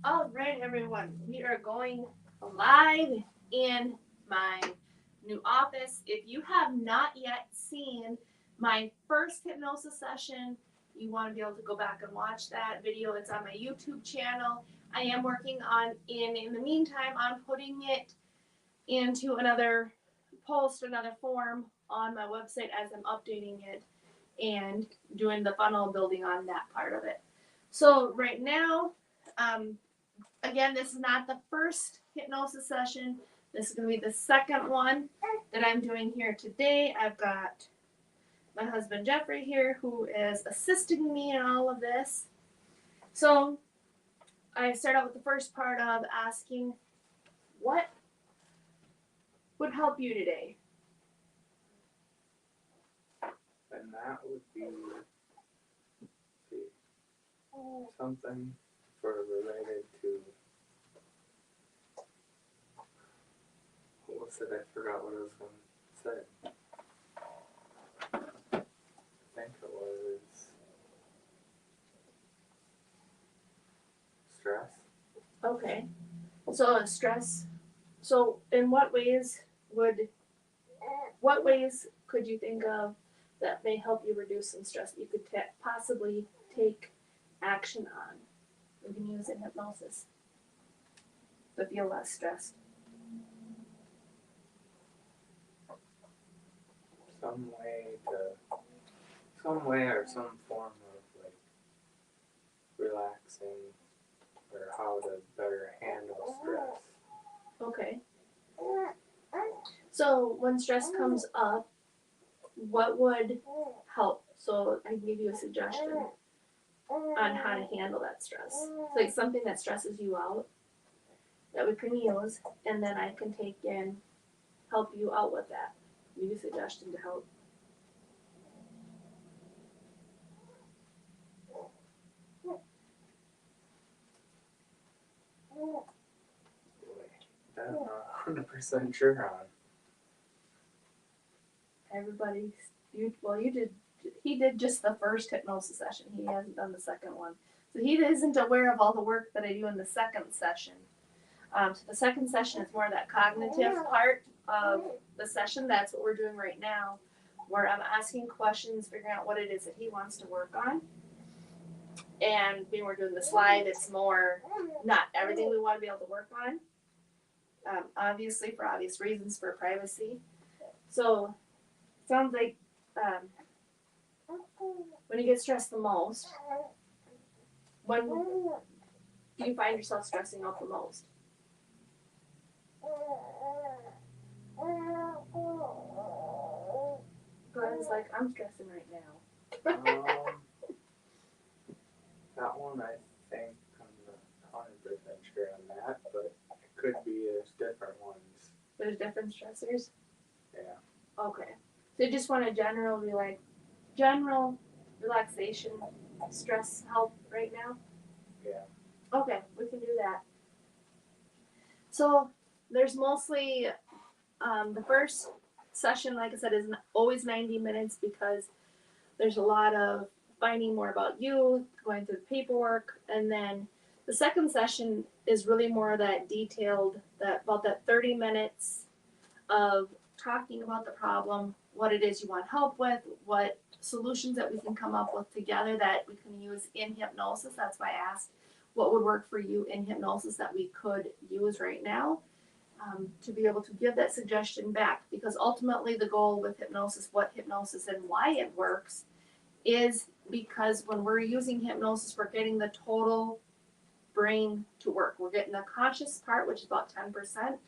All right, everyone. We are going live in my new office. If you have not yet seen my first hypnosis session, you want to be able to go back and watch that video. It's on my YouTube channel. I am working on in the meantime on putting it into another post, another form on my website as I'm updating it and doing the funnel building on that part of it. So right now, um, again, this is not the first hypnosis session. This is going to be the second one that I'm doing here today. I've got my husband Jeffrey here who is assisting me in all of this. So I start out with the first part of asking, what would help you today? And that would be something for related to what was it? I forgot what I was going to say. I think it was stress. Okay. So stress. So in what ways could you think of that may help you reduce some stress that you could possibly take action on? We can use in hypnosis to feel less stressed. Some way or some form of like relaxing or how to better handle stress. Okay. So when stress comes up, what would help? So I can give you a suggestion on how to handle that stress. Like something that stresses you out that we can use, and then I can take and help you out with that. Give you a suggestion to help. Boy, that I'm not 100% sure on. Everybody, you did. He did just the first hypnosis session. He hasn't done the second one, so he isn't aware of all the work that I do in the second session. So the second session is more that cognitive part of the session. That's what we're doing right now, where I'm asking questions, figuring out what it is that he wants to work on. And when we're doing the slide, it's more not everything we want to be able to work on. Obviously, for obvious reasons, for privacy. So, sounds like when you get stressed the most, when do you find yourself stressing out the most? Glenn's like, I'm stressing right now. That one I think I'm not 100% sure on that, but it could be there's different ones. There's different stressors? Yeah. Okay. So you just want a general relaxation, stress help right now? Yeah. Okay, we can do that. So there's mostly the first session, like I said, is always 90 minutes because there's a lot of finding more about you, going through the paperwork, and then the second session is really more that detailed, about that 30 minutes of talking about the problem, what it is you want help with, what solutions that we can come up with together that we can use in hypnosis. That's why I asked what would work for you in hypnosis that we could use right now, to be able to give that suggestion back. Because ultimately the goal with hypnosis, what hypnosis and why it works, is because when we're using hypnosis, we're getting the total brain to work. We're getting the conscious part, which is about 10%,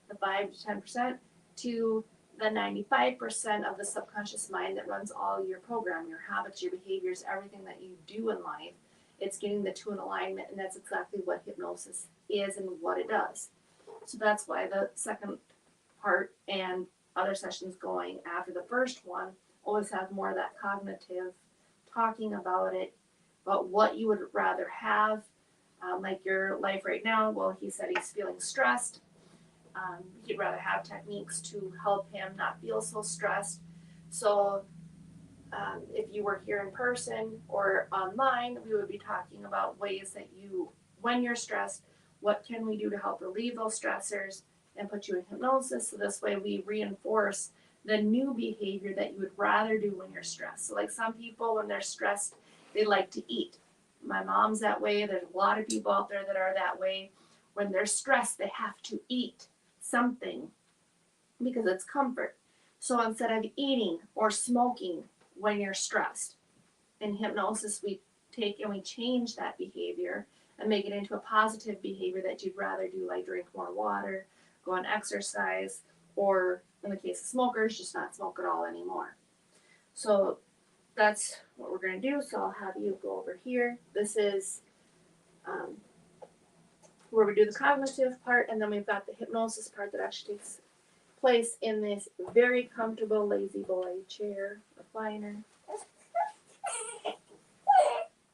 the 5 to 10%, to the 95% of the subconscious mind that runs all your program, your habits, your behaviors, everything that you do in life. It's getting the two in alignment, and that's exactly what hypnosis is and what it does. So that's why the second part and other sessions going after the first one always have more of that cognitive talking about it, about what you would rather have, like your life right now. Well, he said he's feeling stressed. He'd rather have techniques to help him not feel so stressed. So if you were here in person or online, we would be talking about ways that you when you're stressed, what can we do to help relieve those stressors and put you in hypnosis. So this way we reinforce the new behavior that you would rather do when you're stressed. So like some people, when they're stressed, they like to eat. My mom's that way. There's a lot of people out there that are that way. When they're stressed, they have to eat something because it's comfort. So instead of eating or smoking when you're stressed, in hypnosis we take and we change that behavior and make it into a positive behavior that you'd rather do, like drink more water, go on exercise, or in the case of smokers, just not smoke at all anymore. So that's what we're going to do. So I'll have you go over here. This is where we do the cognitive part, and then we've got the hypnosis part that actually takes place in this very comfortable lazy boy chair recliner.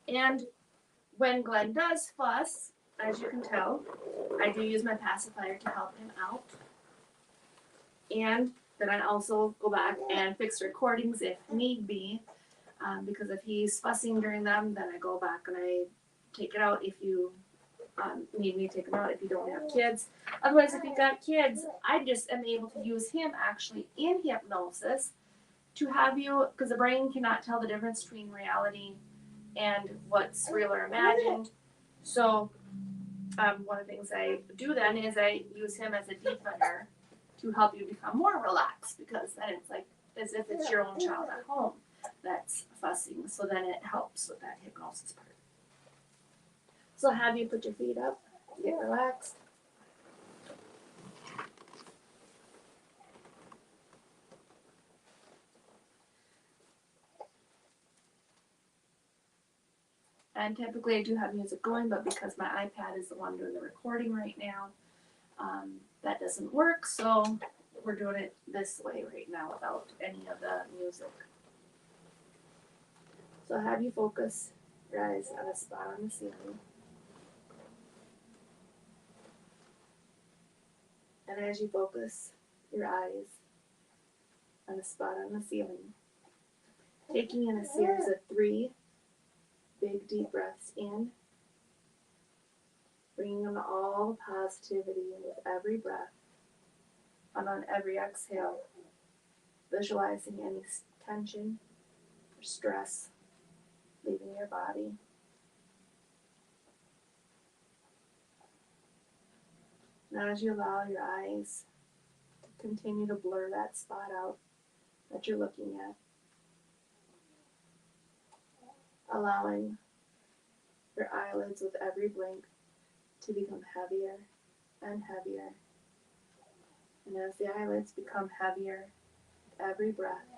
And when Glenn does fuss, as you can tell, I do use my pacifier to help him out. And then I also go back and fix recordings if need be, because if he's fussing during them, then I go back and I take it out if you need me to take them out if you don't have kids. Otherwise, if you've got kids, I just am able to use him actually in hypnosis to have you, because the brain cannot tell the difference between reality and what's real or imagined. So one of the things I do then is I use him as a deepener to help you become more relaxed, because then it's like as if it's your own child at home that's fussing. So then it helps with that hypnosis part. So I'll have you put your feet up, get relaxed. And typically I do have music going, but because my iPad is the one doing the recording right now, that doesn't work. So we're doing it this way right now without any of the music. So I'll have you focus your eyes on a spot on the ceiling. And as you focus your eyes on a spot on the ceiling, taking in a series of 3 big deep breaths in, bringing in all the positivity with every breath, and on every exhale, visualizing any tension or stress leaving your body. Now as you allow your eyes to continue to blur that spot out that you're looking at, allowing your eyelids with every blink to become heavier and heavier. And as the eyelids become heavier with every breath,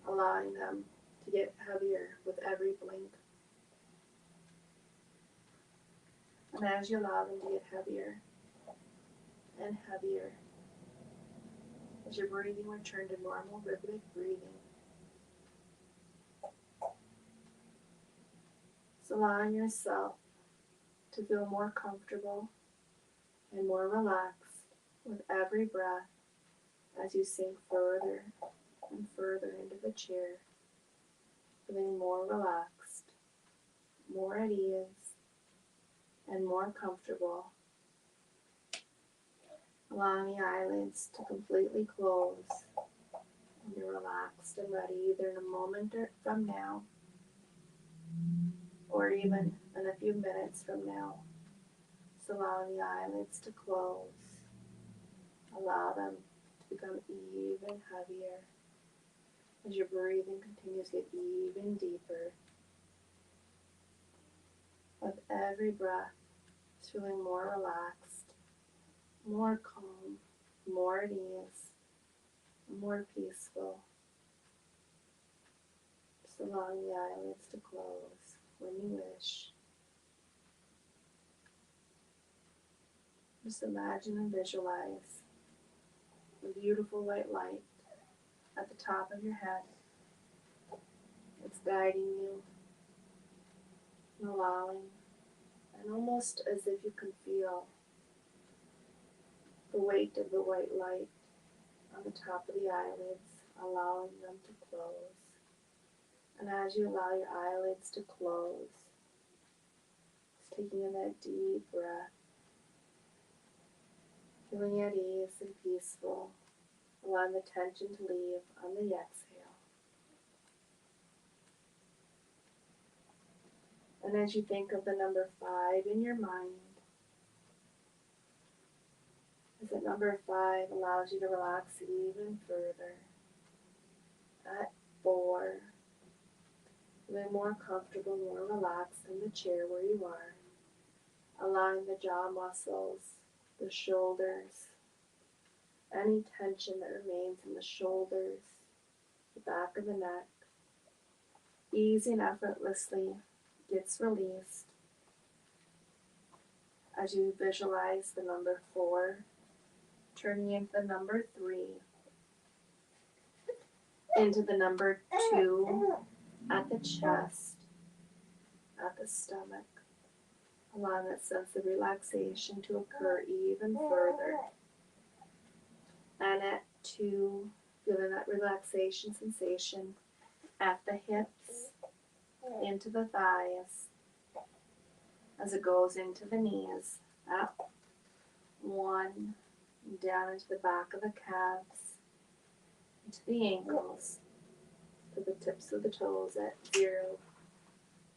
allowing them to get heavier with every blink. And as you allow them to get heavier and heavier, as your breathing return to normal rhythmic breathing, so allowing yourself to feel more comfortable and more relaxed with every breath as you sink further and further into the chair, feeling more relaxed, more at ease, and more comfortable. Allowing the eyelids to completely close when you're relaxed and ready, either in a moment from now or even in a few minutes from now. So allowing the eyelids to close. Allow them to become even heavier as your breathing continues to get even deeper. With every breath, it's feeling more relaxed, more calm, more at ease, more peaceful. Just allowing the eyelids to close when you wish. Just imagine and visualize the beautiful white light at the top of your head. It's guiding you and allowing, and almost as if you can feel the weight of the white light on the top of the eyelids, allowing them to close. And as you allow your eyelids to close, taking in that deep breath, feeling at ease and peaceful, allowing the tension to leave on the exhale. And as you think of the number 5 in your mind, as that number 5 allows you to relax even further. At 4, feeling more comfortable, more relaxed in the chair where you are, allowing the jaw muscles, the shoulders, any tension that remains in the shoulders, the back of the neck, easy and effortlessly gets released as you visualize the number 4 turning into the number 3, into the number 2 at the chest, at the stomach, allowing that sense of relaxation to occur even further. And at 2, feeling that relaxation sensation at the hips, into the thighs, as it goes into the knees, up, 1, down into the back of the calves, into the ankles, to the tips of the toes at 0,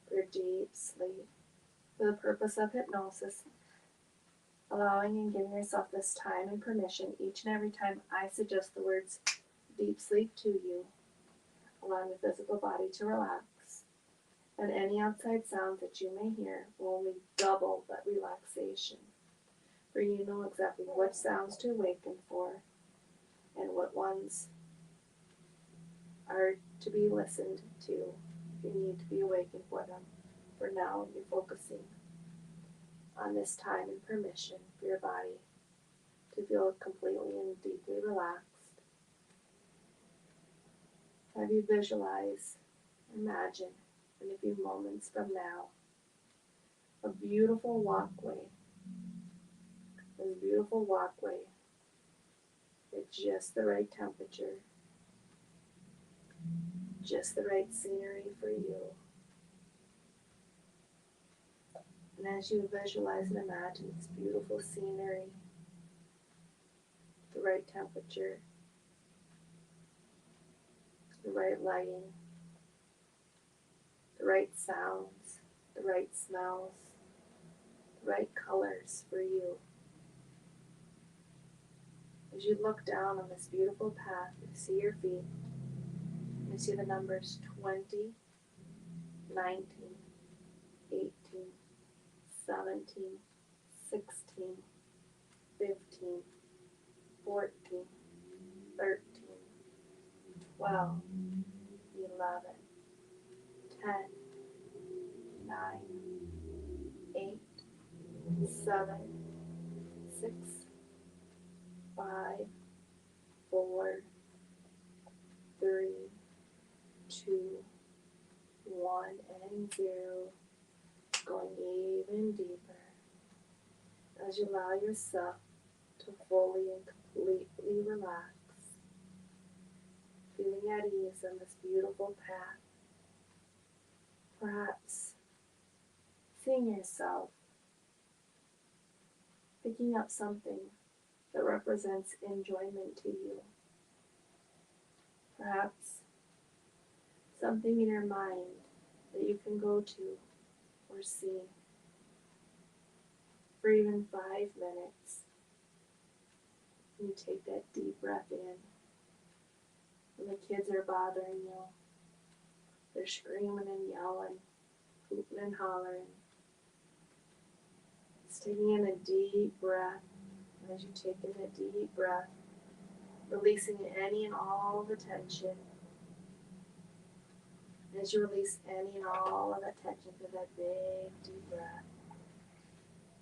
for deep sleep. For the purpose of hypnosis, allowing and giving yourself this time and permission each and every time I suggest the words deep sleep to you, allowing the physical body to relax, and any outside sounds that you may hear will only double that relaxation. For you know exactly what sounds to awaken for and what ones are to be listened to. You need to be awakened for them. For now, you're focusing on this time and permission for your body to feel completely and deeply relaxed. Have you visualize, imagine, in a few moments from now, a beautiful walkway. This beautiful walkway at just the right temperature, just the right scenery for you. And as you visualize and imagine this beautiful scenery, the right temperature, the right lighting, the right sounds, the right smells, the right colors for you. As you look down on this beautiful path, you see your feet. You see the numbers 20, 19, 18, 17, 16, 15, 14, 13, 12, 11, 10, 9, 8, 7, 6, 5, 4, 3, 2, 1, and 0. Going even deeper as you allow yourself to fully and completely relax, feeling at ease on this beautiful path. Perhaps seeing yourself picking up something that represents enjoyment to you. Perhaps something in your mind that you can go to or see for even 5 minutes. And you take that deep breath in. When the kids are bothering you, they're screaming and yelling, hooting and hollering. Just taking in a deep breath. And as you take in a deep breath, releasing any and all the tension. And as you release any and all of that tension through that big deep breath,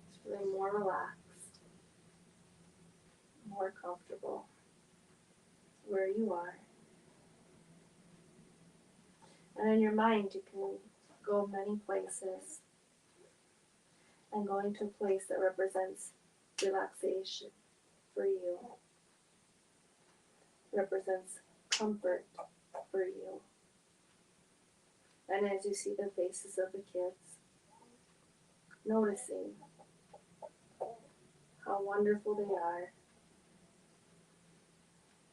it's feeling more relaxed, more comfortable where you are. And in your mind, you can go many places. And going to a place that represents relaxation for you, represents comfort for you. And as you see the faces of the kids, noticing how wonderful they are.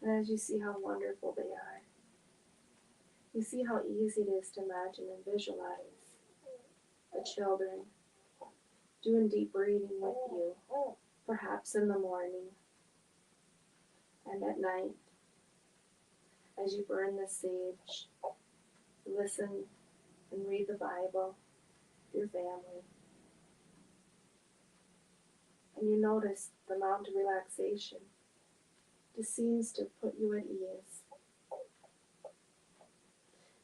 And as you see how wonderful they are, you see how easy it is to imagine and visualize the children doing deep breathing with you, perhaps in the morning and at night. As you burn the sage, listen and read the Bible to your family. And you notice the amount of relaxation just seems to put you at ease.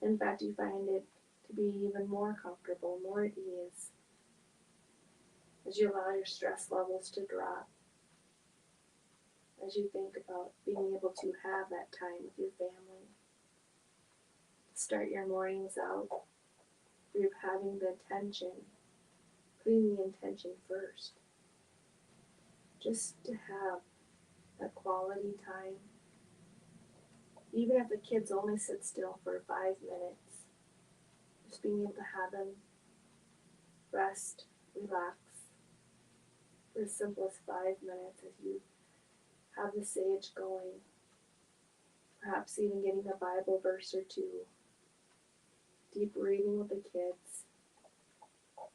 In fact, you find it to be even more comfortable, more at ease, as you allow your stress levels to drop, as you think about being able to have that time with your family. Start your mornings out with having the intention, putting the intention first. Just to have that quality time. Even if the kids only sit still for 5 minutes, just being able to have them rest, relax for as simple as 5 minutes as you have the sage going. Perhaps even getting a Bible verse or two. Deep breathing with the kids.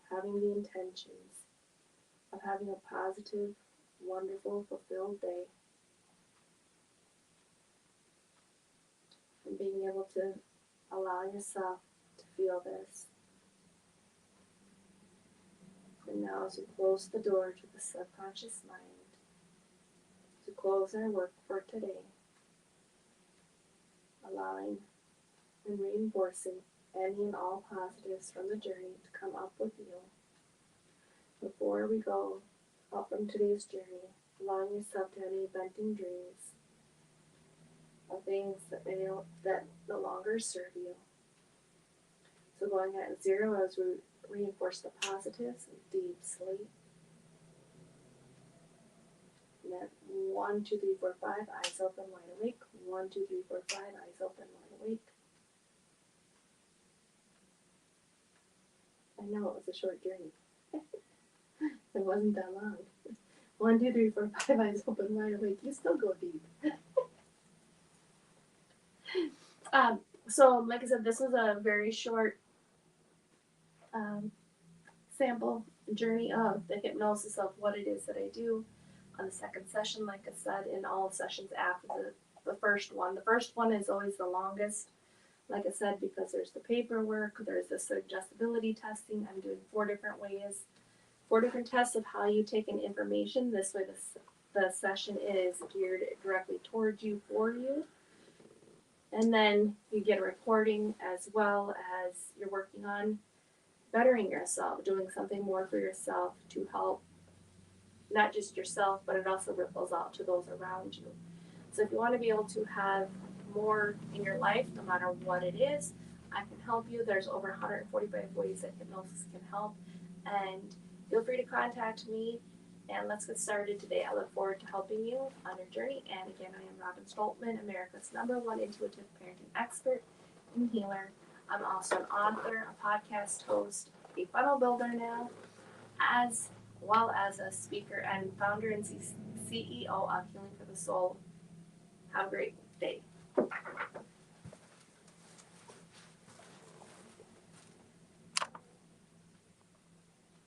Having the intentions of having a positive, wonderful, fulfilled day. And being able to allow yourself to feel this. And now as we close the door to the subconscious mind, to close our work for today, allowing and reinforcing any and all positives from the journey to come up with you. Before we go up from today's journey, allowing yourself to have any venting dreams of things that no longer serve you. So going at 0 as we reinforce the positives and deep sleep. And then 1, 2, 3, 4, 5, eyes open, wide awake. 1, 2, 3, 4, 5, eyes open, wide awake. I know it was a short journey. It wasn't that long. 1, 2, 3, 4, 5, eyes open, wide awake. You still go deep. So, like I said, this is a very short sample journey of the hypnosis of what it is that I do on the second session, like I said, in all sessions after the first one. The first one is always the longest, like I said, because there's the paperwork, there's the suggestibility testing. I'm doing 4 different ways, 4 different tests of how you take in information. This way the session is geared directly towards you, for you. And then you get a recording as well as you're working on bettering yourself, doing something more for yourself to help not just yourself, but it also ripples out to those around you. So if you want to be able to have more in your life, no matter what it is, I can help you. There's over 145 ways that hypnosis can help. And feel free to contact me, and let's get started today. I look forward to helping you on your journey. And again, I am Robin Stoltman, America's #1 intuitive parenting expert and healer. I'm also an author, a podcast host, a funnel builder now, as well as a speaker and founder and CEO of Healing for the Soul. Have a great day.